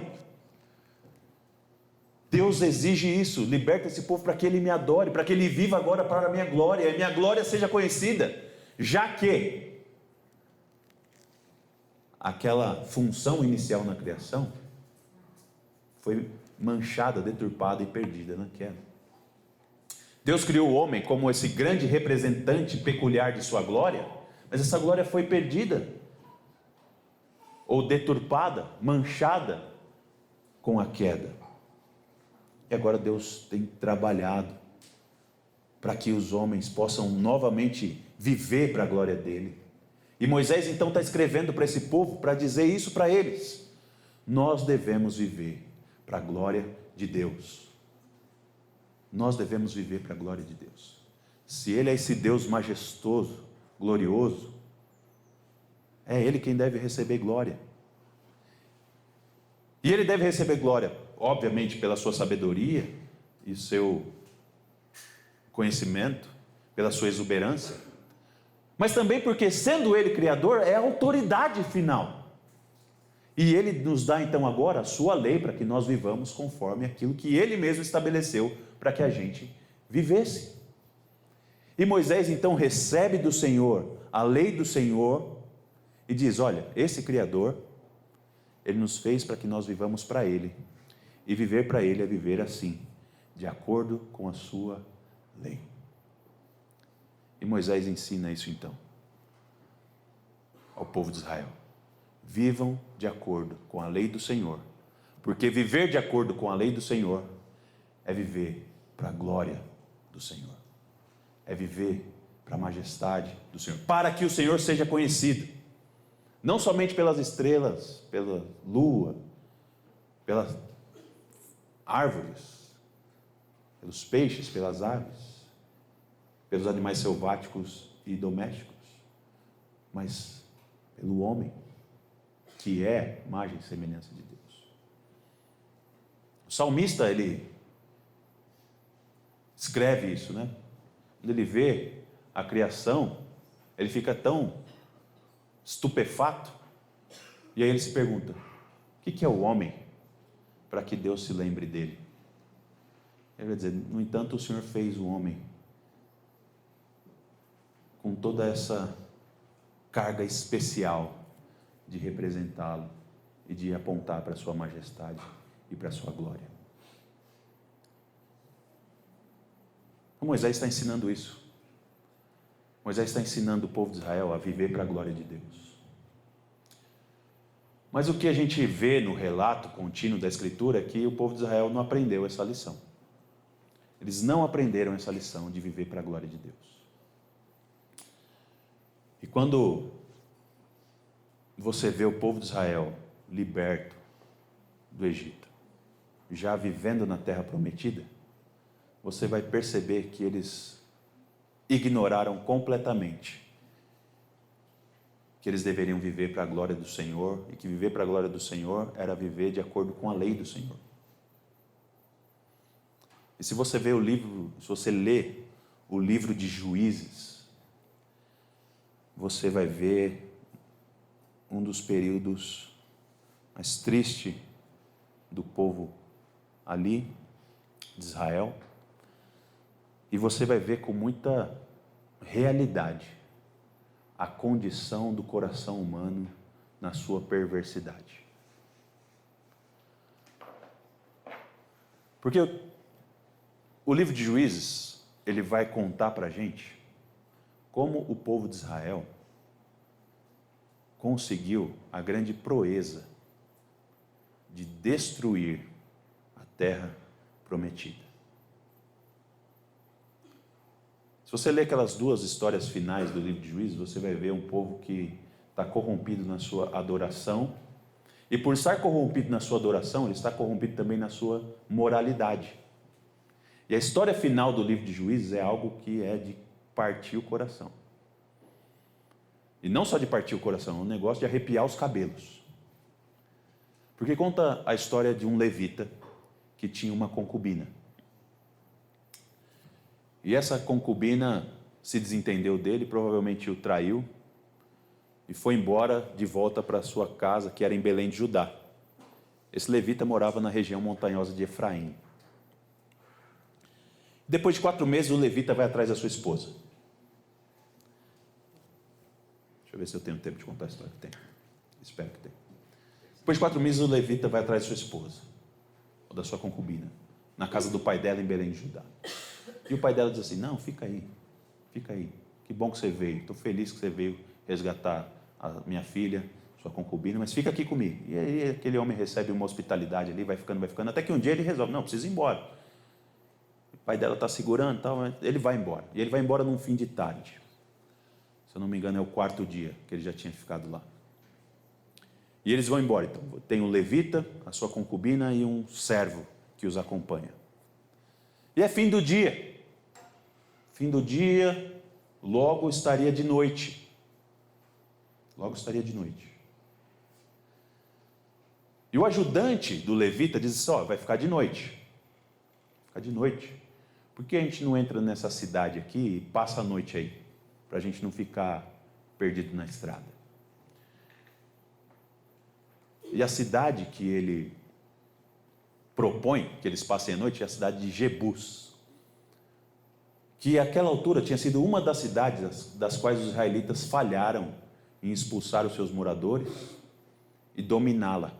Deus exige isso: liberta esse povo para que ele me adore, para que ele viva agora para a minha glória, e a minha glória seja conhecida, já que aquela função inicial na criação foi manchada, deturpada e perdida na queda. Deus criou o homem como esse grande representante peculiar de sua glória, mas essa glória foi perdida, ou deturpada, manchada com a queda. E agora Deus tem trabalhado para que os homens possam novamente viver para a glória dele. E Moisés então está escrevendo para esse povo para dizer isso para eles: nós devemos viver para a glória de Deus. nós devemos viver para a glória de Deus. Se Ele é esse Deus majestoso, glorioso, é Ele quem deve receber glória. E Ele deve receber glória, obviamente, pela sua sabedoria e seu conhecimento, pela sua exuberância, mas também porque, sendo Ele Criador, é a autoridade final. E Ele nos dá então agora a sua lei para que nós vivamos conforme aquilo que Ele mesmo estabeleceu para que a gente vivesse. E Moisés então recebe do Senhor a lei do Senhor e diz: olha, esse Criador, Ele nos fez para que nós vivamos para Ele, e viver para Ele é viver assim, de acordo com a sua lei. E Moisés ensina isso então ao povo de Israel: vivam de acordo com a lei do Senhor, porque viver de acordo com a lei do Senhor é viver para a glória do Senhor, é viver para a majestade do Senhor, para que o Senhor seja conhecido, não somente pelas estrelas, pela lua, pelas árvores, pelos peixes, pelas aves, pelos animais selváticos e domésticos, mas pelo homem, que é imagem e semelhança de Deus. O salmista, ele escreve isso, né? Quando ele vê a criação, ele fica tão estupefato, e aí ele se pergunta: o que é o homem para que Deus se lembre dele? Ele vai dizer: no entanto, o Senhor fez o homem com toda essa carga especial de representá-lo e de apontar para a sua majestade e para a sua glória. O Moisés está ensinando isso. Moisés está ensinando o povo de Israel a viver para a glória de Deus. Mas o que a gente vê no relato contínuo da Escritura é que o povo de Israel não aprendeu essa lição. Eles não aprenderam essa lição de viver para a glória de Deus. E quando você vê o povo de Israel liberto do Egito, já vivendo na terra prometida, você vai perceber que eles ignoraram completamente que eles deveriam viver para a glória do Senhor, e que viver para a glória do Senhor era viver de acordo com a lei do Senhor. E se você vê o livro, se você lê o livro de Juízes, você vai ver um dos períodos mais tristes do povo ali, de Israel, e você vai ver com muita realidade a condição do coração humano na sua perversidade. Porque o livro de Juízes, ele vai contar para a gente como o povo de Israel conseguiu a grande proeza de destruir a terra prometida. Se você ler aquelas duas histórias finais do livro de Juízes, você vai ver um povo que está corrompido na sua adoração, e por estar corrompido na sua adoração, ele está corrompido também na sua moralidade. E a história final do livro de Juízes é algo que é de partir o coração. E não só de partir o coração, é um negócio de arrepiar os cabelos. Porque conta a história de um levita que tinha uma concubina. E essa concubina se desentendeu dele, provavelmente o traiu, e foi embora de volta para sua casa, que era em Belém de Judá. Esse levita morava na região montanhosa de Efraim. Depois de 4 meses, o levita vai atrás da sua esposa. Deixa eu ver se eu tenho tempo de contar a história. Tem. Espero que tenha. Depois de 4 meses, o levita vai atrás da sua esposa, ou da sua concubina, na casa do pai dela em Belém de Judá. E o pai dela diz assim: não, fica aí, que bom que você veio, estou feliz que você veio resgatar a minha filha, sua concubina, mas fica aqui comigo. E aí aquele homem recebe uma hospitalidade ali, vai ficando, até que um dia ele resolve: não, precisa ir embora. O pai dela está segurando e tal, mas ele vai embora. E ele vai embora num fim de tarde. Se eu não me engano, é o 4º dia que ele já tinha ficado lá. E eles vão embora, então. Tem um levita, a sua concubina e um servo que os acompanha. E é fim do dia. Fim do dia, logo estaria de noite. Logo estaria de noite. E o ajudante do levita diz assim, vai ficar de noite. Ficar de noite. Por que a gente não entra nessa cidade aqui e passa a noite aí? Para a gente não ficar perdido na estrada. E a cidade que ele propõe que eles passem a noite é a cidade de Jebus, que àquela altura tinha sido uma das cidades das quais os israelitas falharam em expulsar os seus moradores e dominá-la.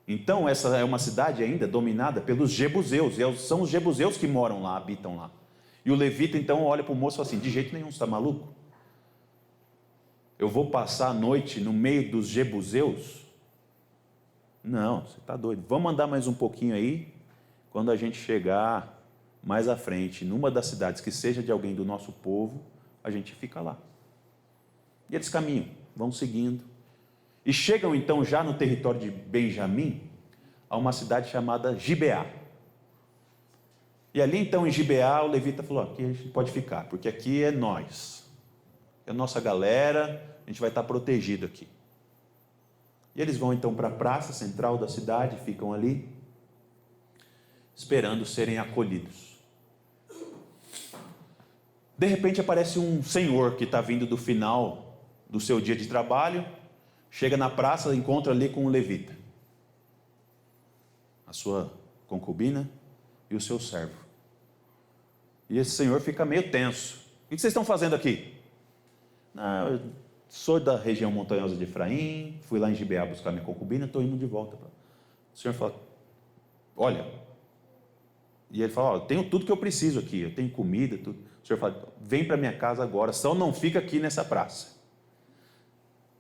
Então essa é uma cidade ainda dominada pelos jebuseus, e são os jebuseus que moram lá, habitam lá. E o levita então olha para o moço e fala assim, de jeito nenhum, você está maluco? Eu vou passar a noite no meio dos jebuseus? Não, você está doido. Vamos andar mais um pouquinho aí, quando a gente chegar mais à frente, numa das cidades que seja de alguém do nosso povo, a gente fica lá. E eles caminham, vão seguindo. E chegam então já no território de Benjamim, a uma cidade chamada Gibeá. E ali então em Gibeá o levita falou, aqui a gente pode ficar, porque aqui é nós. É a nossa galera, a gente vai estar protegido aqui. E eles vão então para a praça central da cidade, ficam ali, esperando serem acolhidos. De repente aparece um senhor que está vindo do final do seu dia de trabalho, chega na praça, encontra ali com um levita, a sua concubina e o seu servo. E esse senhor fica meio tenso. O que vocês estão fazendo aqui? Não, eu sou da região montanhosa de Efraim, fui lá em Gibeá buscar minha concubina, estou indo de volta. O senhor fala, olha, e ele fala, eu tenho tudo que eu preciso aqui, eu tenho comida, tudo. O senhor fala, vem para minha casa agora, só não fica aqui nessa praça.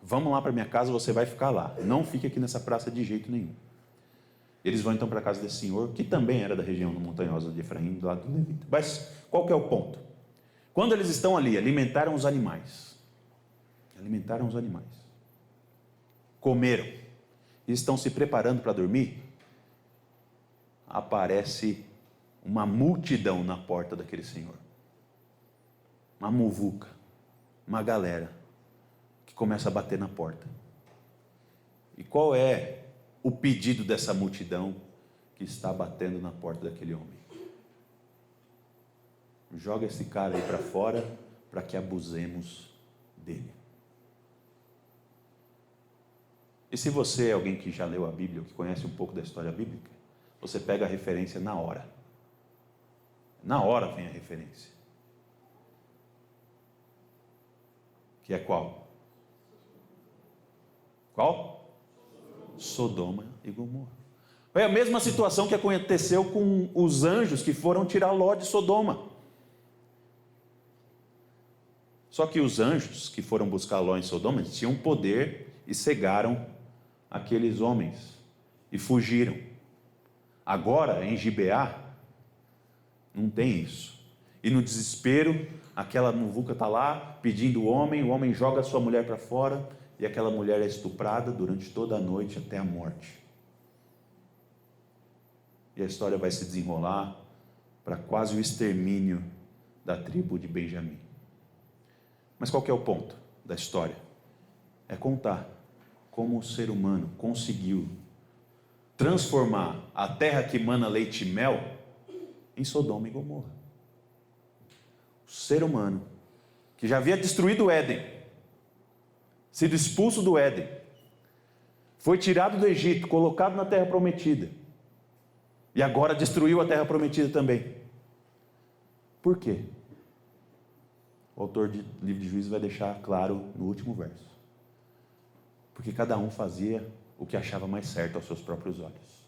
Vamos lá para minha casa, você vai ficar lá. Não fique aqui nessa praça de jeito nenhum. Eles vão então para a casa desse senhor, que também era da região montanhosa de Efraim, do lado do levita. Mas qual que é o ponto? Quando eles estão ali, alimentaram os animais. Alimentaram os animais. Comeram. E estão se preparando para dormir. Aparece uma multidão na porta daquele senhor. Uma muvuca. Uma galera que começa a bater na porta. E qual é o pedido dessa multidão que está batendo na porta daquele homem? Joga esse cara aí para fora para que abusemos dele. E se você é alguém que já leu a Bíblia, ou que conhece um pouco da história bíblica, você pega a referência na hora. Na hora vem a referência. Que é qual? Qual? Sodoma e Gomorra. É a mesma situação que aconteceu com os anjos que foram tirar Ló de Sodoma. Só que os anjos que foram buscar Ló em Sodoma tinham poder e cegaram aqueles homens e fugiram. Agora, em Gibeá, não tem isso. E no desespero, aquela muvuca está lá pedindo o homem joga a sua mulher para fora e aquela mulher é estuprada durante toda a noite até a morte. E a história vai se desenrolar para quase o extermínio da tribo de Benjamim. Mas qual que é o ponto da história? É contar como o ser humano conseguiu transformar a terra que mana leite e mel em Sodoma e Gomorra. O ser humano, que já havia destruído o Éden, sido expulso do Éden, foi tirado do Egito, colocado na terra prometida, e agora destruiu a terra prometida também. Por quê? O autor do livro de Juízes vai deixar claro no último verso. Porque cada um fazia o que achava mais certo aos seus próprios olhos.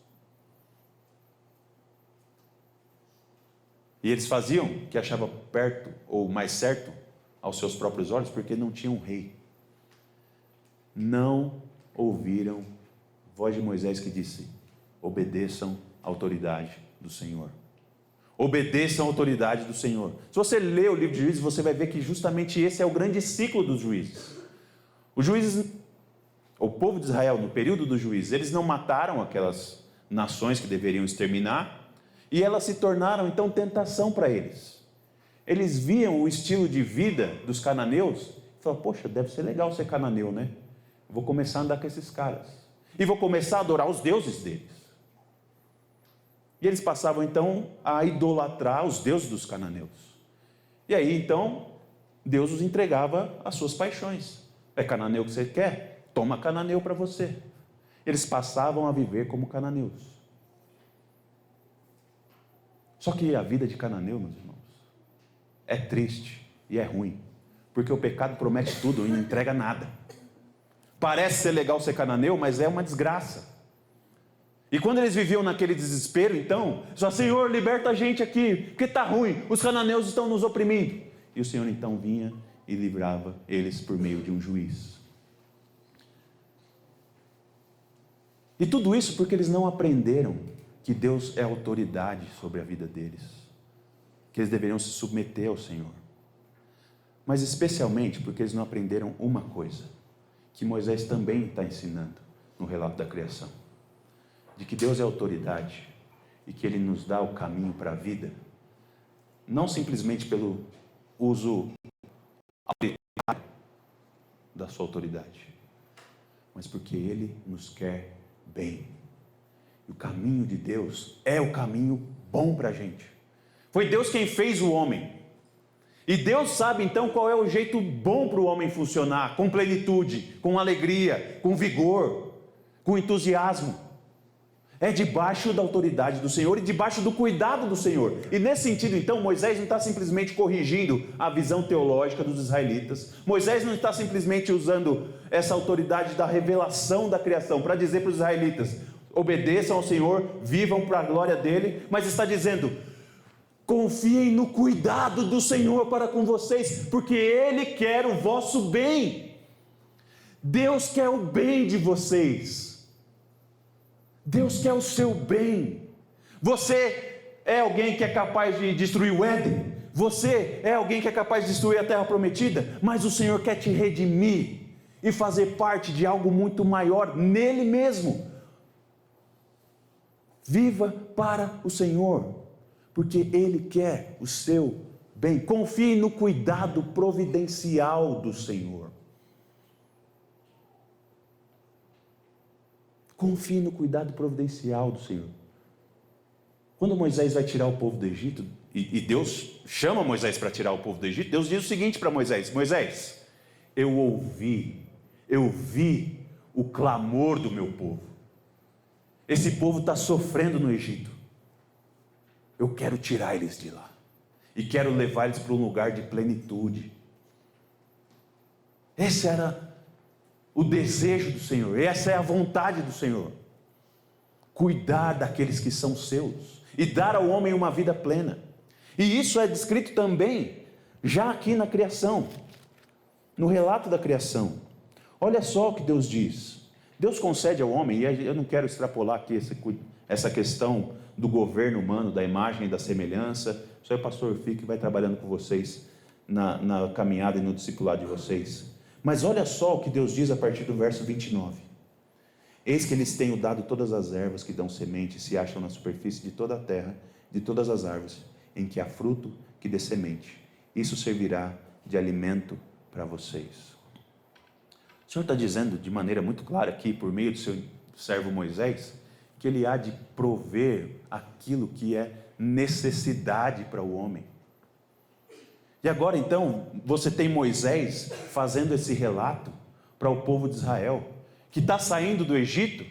E eles faziam o que achava perto ou mais certo aos seus próprios olhos porque não tinham um rei. Não ouviram a voz de Moisés que disse: obedeçam à autoridade do Senhor. Obedeçam à autoridade do Senhor. Se você ler o livro de Juízes, você vai ver que justamente esse é o grande ciclo dos juízes. Os juízes, o povo de Israel, no período dos juízes, eles não mataram aquelas nações que deveriam exterminar, E elas se tornaram então tentação para eles. Eles viam o estilo de vida dos cananeus e falaram: poxa, deve ser legal ser cananeu, né? Vou começar a andar com esses caras. E vou começar a adorar os deuses deles. E eles passavam então a idolatrar os deuses dos cananeus. E aí então Deus os entregava às suas paixões. É cananeu que você quer? Toma cananeu para você. Eles passavam a viver como cananeus. Só que a vida de cananeu, meus irmãos, é triste e é ruim. Porque o pecado promete tudo e não entrega nada. Parece ser legal ser cananeu, mas é uma desgraça. E quando eles viviam naquele desespero, então, só: Senhor, liberta a gente aqui, porque está ruim, os cananeus estão nos oprimindo. E o Senhor então vinha e livrava eles por meio de um juiz. E tudo isso porque eles não aprenderam que Deus é autoridade sobre a vida deles, que eles deveriam se submeter ao Senhor. Mas especialmente porque eles não aprenderam uma coisa, que Moisés também está ensinando no relato da criação: de que Deus é autoridade e que Ele nos dá o caminho para a vida, não simplesmente pelo uso autoritário da sua autoridade, mas porque Ele nos quer bem. E o caminho de Deus é o caminho bom para a gente. Foi Deus quem fez o homem. E Deus sabe então qual é o jeito bom para o homem funcionar, com plenitude, com alegria, com vigor, com entusiasmo. É debaixo da autoridade do Senhor e debaixo do cuidado do Senhor. E nesse sentido, então, Moisés não está simplesmente corrigindo a visão teológica dos israelitas. Moisés não está simplesmente usando essa autoridade da revelação da criação para dizer para os israelitas: obedeçam ao Senhor, vivam para a glória dele. Mas está dizendo: confiem no cuidado do Senhor para com vocês, porque Ele quer o vosso bem. Deus quer o bem de vocês. Deus quer o seu bem. Você é alguém que é capaz de destruir o Éden? Você é alguém que é capaz de destruir a terra prometida? Mas o Senhor quer te redimir e fazer parte de algo muito maior nele mesmo. Viva para o Senhor, porque Ele quer o seu bem. Confie no cuidado providencial do Senhor. Confie no cuidado providencial do Senhor. Quando Moisés vai tirar o povo do Egito, e Deus chama Moisés para tirar o povo do Egito, Deus diz o seguinte para Moisés: Moisés, eu vi o clamor do meu povo. Esse povo está sofrendo no Egito. Eu quero tirar eles de lá. E quero levar eles para um lugar de plenitude. Esse era o desejo do Senhor, essa é a vontade do Senhor. Cuidar daqueles que são seus e dar ao homem uma vida plena. E isso é descrito também já aqui na criação, no relato da criação. Olha só o que Deus diz. Deus concede ao homem, e eu não quero extrapolar aqui essa questão do governo humano, da imagem e da semelhança. Isso aí o pastor Fique vai trabalhando com vocês na caminhada e no discipulado de vocês. Mas olha só o que Deus diz a partir do verso 29. Eis que lhes tenho dado todas as ervas que dão semente e se acham na superfície de toda a terra, de todas as árvores, em que há fruto que dê semente. Isso servirá de alimento para vocês. O Senhor está dizendo de maneira muito clara aqui, por meio do seu servo Moisés, que Ele há de prover aquilo que é necessidade para o homem. E agora então, você tem Moisés fazendo esse relato para o povo de Israel, que está saindo do Egito,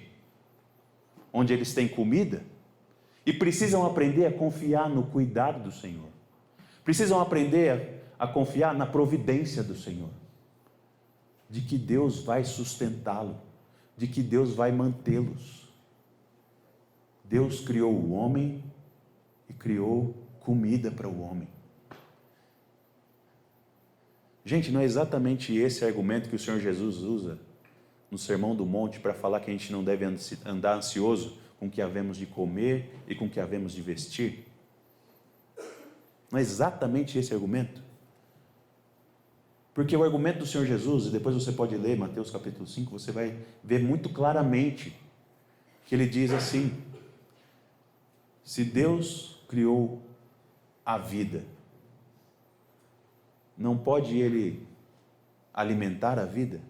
onde eles têm comida, e precisam aprender a confiar no cuidado do Senhor. Precisam aprender a confiar na providência do Senhor. De que Deus vai sustentá-lo, de que Deus vai mantê-los. Deus criou o homem e criou comida para o homem. Gente, não é exatamente esse argumento que o Senhor Jesus usa no Sermão do Monte para falar que a gente não deve andar ansioso com o que havemos de comer e com o que havemos de vestir? Não é exatamente esse argumento? Porque o argumento do Senhor Jesus, e depois você pode ler Mateus capítulo 5, você vai ver muito claramente que Ele diz assim: Se Deus criou a vida, não pode Ele alimentar a vida?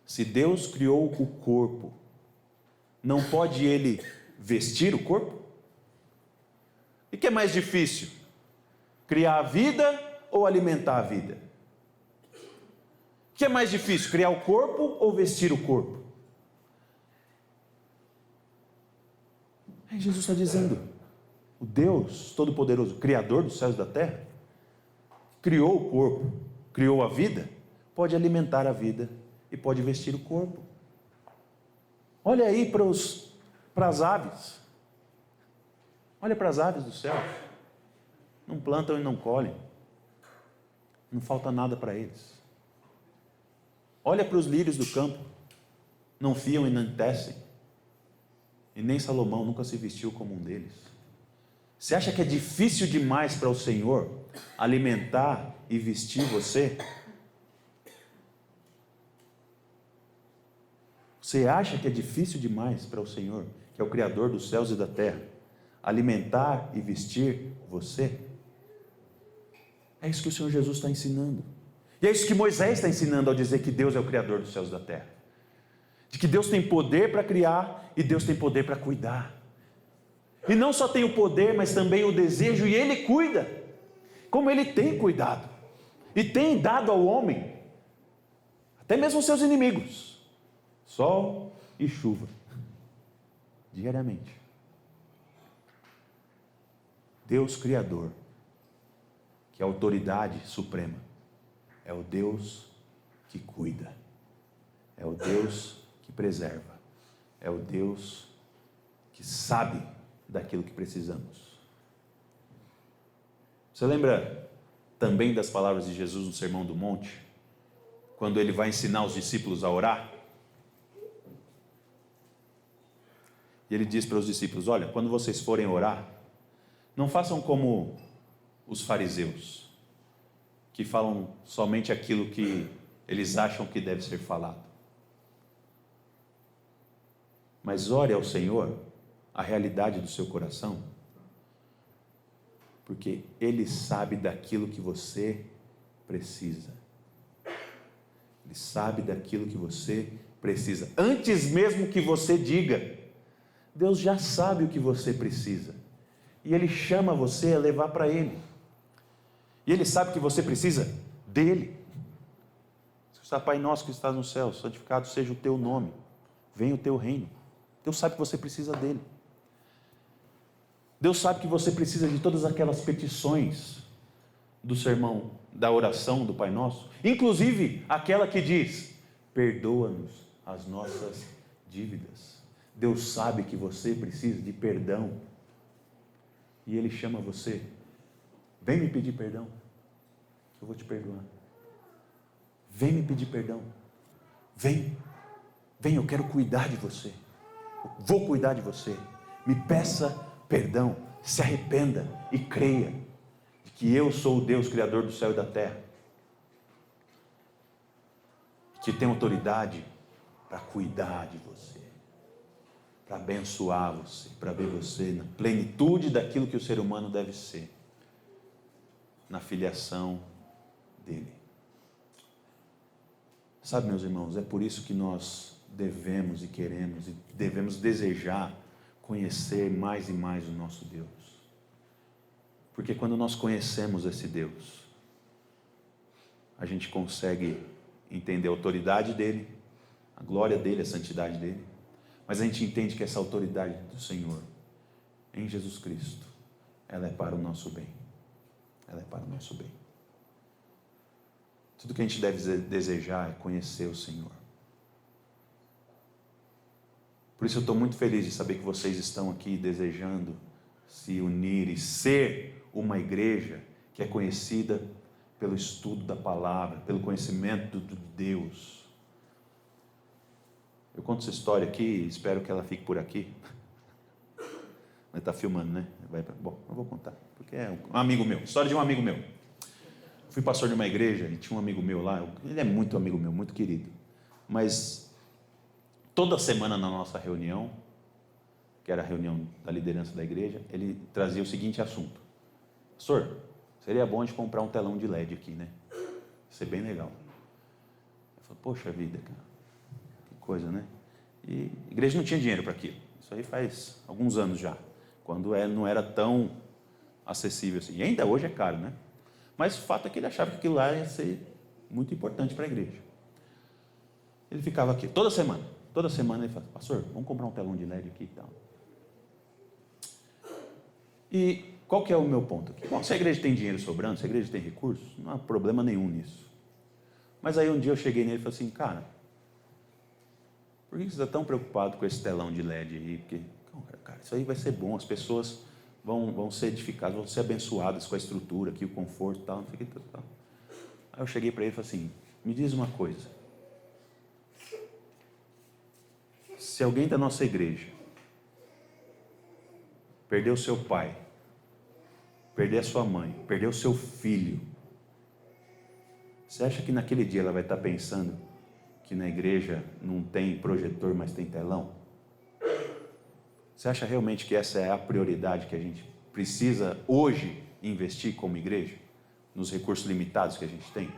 Se Deus criou o corpo, não pode Ele vestir o corpo? E o que é mais difícil? Criar a vida ou alimentar a vida? O que é mais difícil? Criar o corpo ou vestir o corpo? Aí Jesus está dizendo, o Deus Todo-Poderoso, Criador dos céus e da terra, criou o corpo, criou a vida, pode alimentar a vida e pode vestir o corpo. Olha aí para as aves. Olha para as aves do céu. Não plantam e não colhem. Não falta nada para eles. Olha para os lírios do campo. Não fiam e não tecem. E nem Salomão nunca se vestiu como um deles. Você acha que é difícil demais para o Senhor alimentar e vestir você? Você acha que é difícil demais para o Senhor, que é o Criador dos céus e da terra, alimentar e vestir você? É isso que o Senhor Jesus está ensinando. E é isso que Moisés está ensinando ao dizer que Deus é o Criador dos céus e da terra. De que Deus tem poder para criar e Deus tem poder para cuidar. E não só tem o poder, mas também o desejo, e Ele cuida, como Ele tem cuidado. E tem dado ao homem, até mesmo os seus inimigos, sol e chuva, diariamente. Deus Criador, que é a autoridade suprema, é o Deus que cuida, é o Deus que preserva, é o Deus que sabe daquilo que precisamos. Você lembra também das palavras de Jesus no Sermão do Monte, quando ele vai ensinar os discípulos a orar? E ele diz para os discípulos: olha, quando vocês forem orar, não façam como os fariseus, que falam somente aquilo que eles acham que deve ser falado. Mas ore ao Senhor a realidade do seu coração, porque Ele sabe daquilo que você precisa. Ele sabe daquilo que você precisa. Antes mesmo que você diga, Deus já sabe o que você precisa. E Ele chama você a levar para Ele. E Ele sabe que você precisa dEle. Pai nosso que estás no céu, santificado seja o teu nome. Venha o teu reino. Deus sabe que você precisa dEle. Deus sabe que você precisa de todas aquelas petições do sermão, da oração do Pai Nosso, inclusive aquela que diz: perdoa-nos as nossas dívidas. Deus sabe que você precisa de perdão, e Ele chama você: vem me pedir perdão, eu vou te perdoar. Vem me pedir perdão, vem, eu quero cuidar de você, eu vou cuidar de você. Me peça perdão, se arrependa e creia de que eu sou o Deus Criador do céu e da terra, que tem autoridade para cuidar de você, para abençoar você, para ver você na plenitude daquilo que o ser humano deve ser, na filiação dele. Sabe, meus irmãos, é por isso que nós devemos e queremos e devemos desejar conhecer mais e mais o nosso Deus. Porque quando nós conhecemos esse Deus, a gente consegue entender a autoridade dele, a glória dele, a santidade dele, mas a gente entende que essa autoridade do Senhor, em Jesus Cristo, ela é para o nosso bem. Ela é para o nosso bem. Tudo que a gente deve desejar é conhecer o Senhor. Por isso eu estou muito feliz de saber que vocês estão aqui desejando se unir e ser uma igreja que é conhecida pelo estudo da palavra, pelo conhecimento de Deus. Eu conto essa história aqui, espero que ela fique por aqui. Mas está filmando, né? Bom, eu vou contar, porque é um amigo meu, história de um amigo meu. Fui pastor de uma igreja e tinha um amigo meu lá, ele é muito amigo meu, muito querido, mas toda semana na nossa reunião, que era a reunião da liderança da igreja, ele trazia o seguinte assunto: pastor, seria bom a gente comprar um telão de LED aqui, né? Ia ser bem legal. Eu falei, poxa vida, cara, que coisa, né? E a igreja não tinha dinheiro para aquilo. Isso aí faz alguns anos já, quando não era tão acessível assim. E ainda hoje é caro, né? Mas o fato é que ele achava que aquilo lá ia ser muito importante para a igreja. Ele ficava aqui toda semana ele falava, pastor, vamos comprar um telão de LED aqui e tal. E qual que é o meu ponto aqui? Bom, se a igreja tem dinheiro sobrando, se a igreja tem recursos, não há problema nenhum nisso. Mas aí um dia eu cheguei nele e falei assim, cara, por que você está tão preocupado com esse telão de LED aí? Porque, cara, isso aí vai ser bom, as pessoas vão ser edificadas, vão ser abençoadas com a estrutura aqui, o conforto e tal, não sei o que tal. Aí eu cheguei para ele e falei assim, me diz uma coisa, se alguém da nossa igreja perder o seu pai, perder a sua mãe, perder o seu filho, você acha que naquele dia ela vai estar pensando que na igreja não tem projetor, mas tem telão? Você acha realmente que essa é a prioridade que a gente precisa hoje investir como igreja? Nos recursos limitados que a gente tem?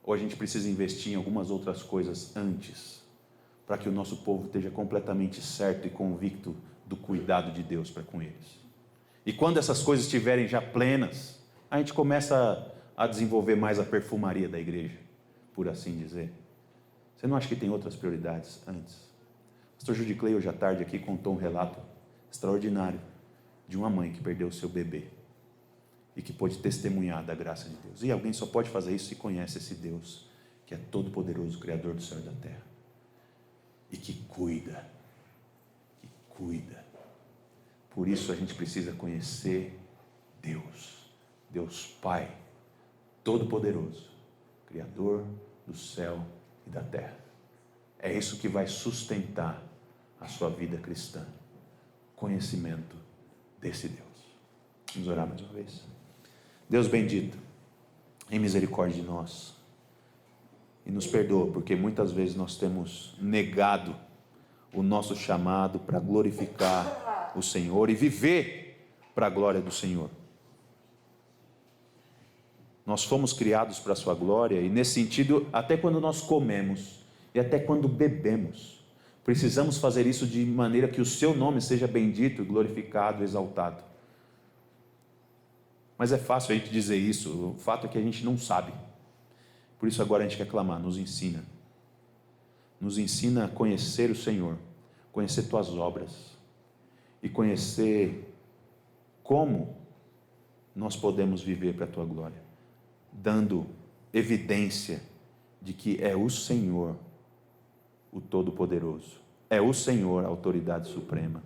Ou a gente precisa investir em algumas outras coisas antes, para que o nosso povo esteja completamente certo e convicto do cuidado de Deus para com eles? E quando essas coisas estiverem já plenas, a gente começa a desenvolver mais a perfumaria da igreja, por assim dizer. Você não acha que tem outras prioridades antes? O pastor Judy Clay hoje à tarde aqui contou um relato extraordinário de uma mãe que perdeu o seu bebê e que pôde testemunhar da graça de Deus. E alguém só pode fazer isso se conhece esse Deus que é todo poderoso, Criador do céu e da terra, e que cuida. Por isso a gente precisa conhecer Deus Pai Todo-Poderoso, Criador do céu e da terra. É isso que vai sustentar a sua vida cristã, conhecimento desse Deus. Vamos orar mais uma vez. Deus bendito, em misericórdia de nós, e nos perdoa, porque muitas vezes nós temos negado o nosso chamado para glorificar o Senhor e viver para a glória do Senhor. Nós fomos criados para a sua glória, e nesse sentido, até quando nós comemos e até quando bebemos, precisamos fazer isso de maneira que o seu nome seja bendito, glorificado, exaltado. Mas é fácil a gente dizer isso, o fato é que a gente não sabe. Por isso agora a gente quer clamar, nos ensina a conhecer o Senhor, conhecer tuas obras e conhecer como nós podemos viver para a tua glória, dando evidência de que é o Senhor o Todo-Poderoso, é o Senhor a autoridade suprema,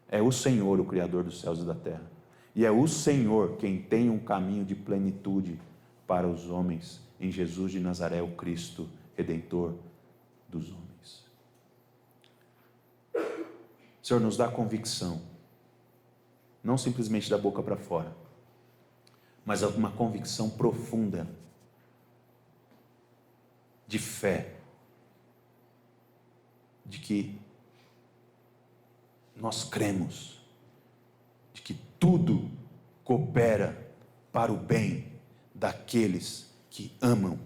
é o Senhor o Criador dos céus e da terra, e é o Senhor quem tem um caminho de plenitude para os homens em Jesus de Nazaré, o Cristo Redentor dos homens. Senhor, nos dá convicção, não simplesmente da boca para fora, mas uma convicção profunda de fé, de que nós cremos, de que tudo coopera para o bem daqueles que amam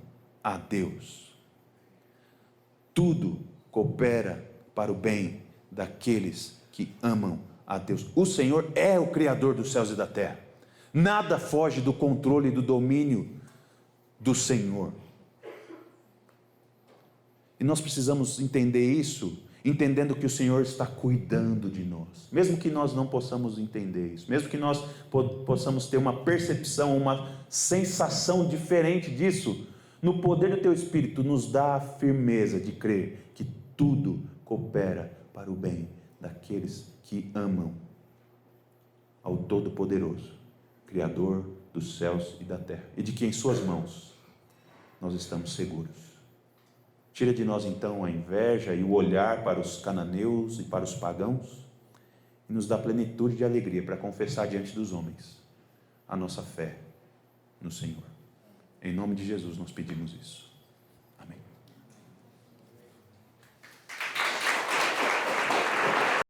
a Deus. Tudo coopera para o bem daqueles que amam a Deus. O Senhor é o Criador dos céus e da terra. Nada foge do controle e do domínio do Senhor. E nós precisamos entender isso, entendendo que o Senhor está cuidando de nós. Mesmo que nós não possamos entender isso, mesmo que nós possamos ter uma percepção, uma sensação diferente disso, no poder do Teu Espírito nos dá a firmeza de crer que tudo coopera para o bem daqueles que amam ao Todo-Poderoso, Criador dos céus e da terra, e de que em Suas mãos nós estamos seguros. Tira de nós então a inveja e o olhar para os cananeus e para os pagãos, e nos dá plenitude de alegria para confessar diante dos homens a nossa fé no Senhor. Em nome de Jesus nós pedimos isso.